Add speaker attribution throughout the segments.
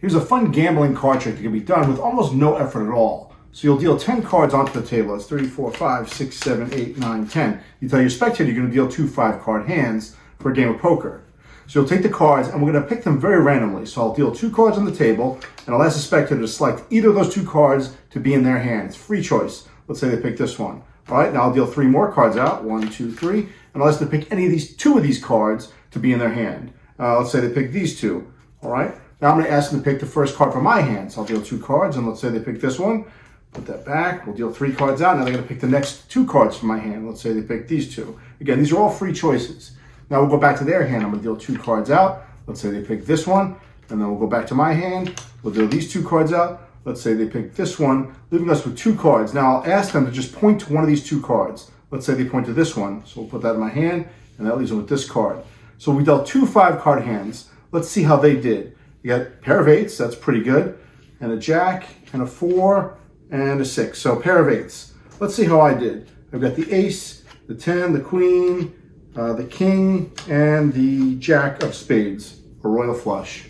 Speaker 1: Here's a fun gambling card trick that can be done with almost no effort at all. So you'll deal 10 cards onto the table. That's 3, 4, 5, 6, 7, 8, 9, 10. You tell your spectator you're going to deal 2 5-card hands for a game of poker. So you'll take the cards, and we're going to pick them very randomly. So I'll deal 2 cards on the table, and I'll ask the spectator to select either of those 2 cards to be in their hand. It's free choice. Let's say they pick this one. All right, now I'll deal 3 more cards out, 1, 2, 3, and I'll ask them to pick any of these 2 of these cards to be in their hand. Let's say they pick these 2. All right, now I'm going to ask them to pick the first card from my hand. So I'll deal 2 cards, and let's say they pick this one. Put that back. We'll deal 3 cards out. Now they're going to pick the next 2 cards from my hand. Let's say they pick these 2. Again, these are all free choices. Now we'll go back to their hand. I'm going to deal 2 cards out. Let's say they pick this one, and then we'll go back to my hand. We'll deal these 2 cards out. Let's say they pick this one, leaving us with 2 cards. Now I'll ask them to just point to one of these 2 cards. Let's say they point to this one. So we'll put that in my hand, and that leaves them with this card. So we dealt 2 5-card hands. Let's see how they did. You got a pair of 8s, that's pretty good, and a jack, and a 4, and a 6. So a pair of 8s. Let's see how I did. I've got the ace, the 10, the queen, the king, and the jack of spades, a royal flush.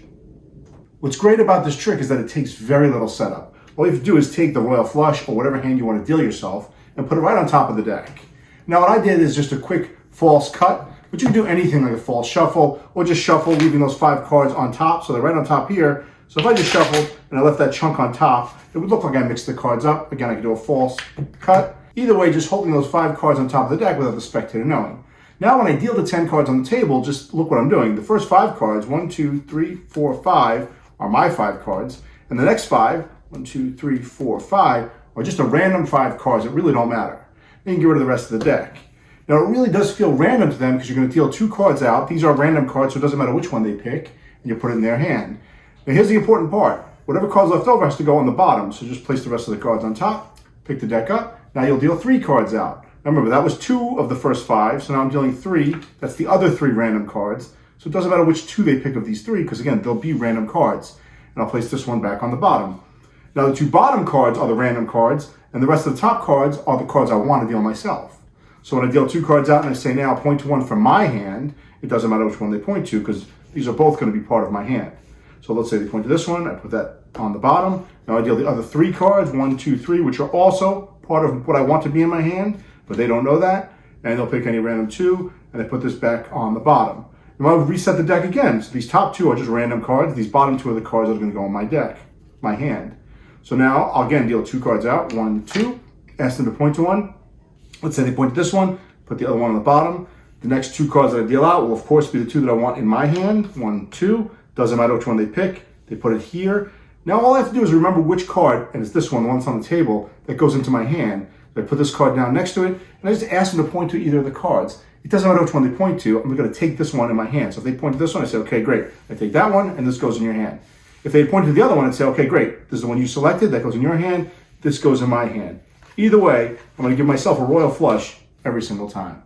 Speaker 1: What's great about this trick is that it takes very little setup. All you have to do is take the royal flush or whatever hand you want to deal yourself and put it right on top of the deck. Now what I did is just a quick false cut, but you can do anything like a false shuffle or just shuffle, leaving those 5 cards on top, so they're right on top here. So if I just shuffled and I left that chunk on top, it would look like I mixed the cards up. Again, I could do a false cut. Either way, just holding those 5 cards on top of the deck without the spectator knowing. Now when I deal the 10 cards on the table, just look what I'm doing. The first 5 cards, 1, 2, 3, 4, 5, are my 5 cards. And the next 5, 1, 2, 3, 4, 5, are just a random 5 cards that really don't matter. Then you can get rid of the rest of the deck. Now it really does feel random to them because you're going to deal 2 cards out. These are random cards, so it doesn't matter which one they pick, and you put it in their hand. Now here's the important part. Whatever card's left over has to go on the bottom, so just place the rest of the cards on top, pick the deck up. Now you'll deal 3 cards out. Now remember, that was 2 of the first 5, so now I'm dealing 3. That's the other 3 random cards. So it doesn't matter which 2 they pick of these 3, because again, they'll be random cards. And I'll place this one back on the bottom. Now the 2 bottom cards are the random cards, and the rest of the top cards are the cards I want to deal myself. So when I deal 2 cards out and I say now point to one from my hand, it doesn't matter which one they point to, because these are both going to be part of my hand. So let's say they point to this one, I put that on the bottom. Now I deal the other 3 cards, 1, 2, 3, which are also part of what I want to be in my hand, but they don't know that. And they'll pick any random 2, and I put this back on the bottom. Now I'll reset the deck again. So these top 2 are just random cards. These bottom 2 are the cards that are going to go in my deck, my hand. So now I'll again deal 2 cards out, 1, 2, ask them to point to one. Let's say they point to this one, put the other one on the bottom. The next 2 cards that I deal out will of course be the 2 that I want in my hand, 1, 2. Doesn't matter which one they pick, they put it here. Now all I have to do is remember which card, and it's this one, the one that's on the table, that goes into my hand. So I put this card down next to it, and I just ask them to point to either of the cards. It doesn't matter which one they point to, I'm going to take this one in my hand. So if they point to this one, I say, okay, great. I take that one, and this goes in your hand. If they point to the other one, I'd say, okay, great. This is the one you selected, that goes in your hand, this goes in my hand. Either way, I'm going to give myself a royal flush every single time.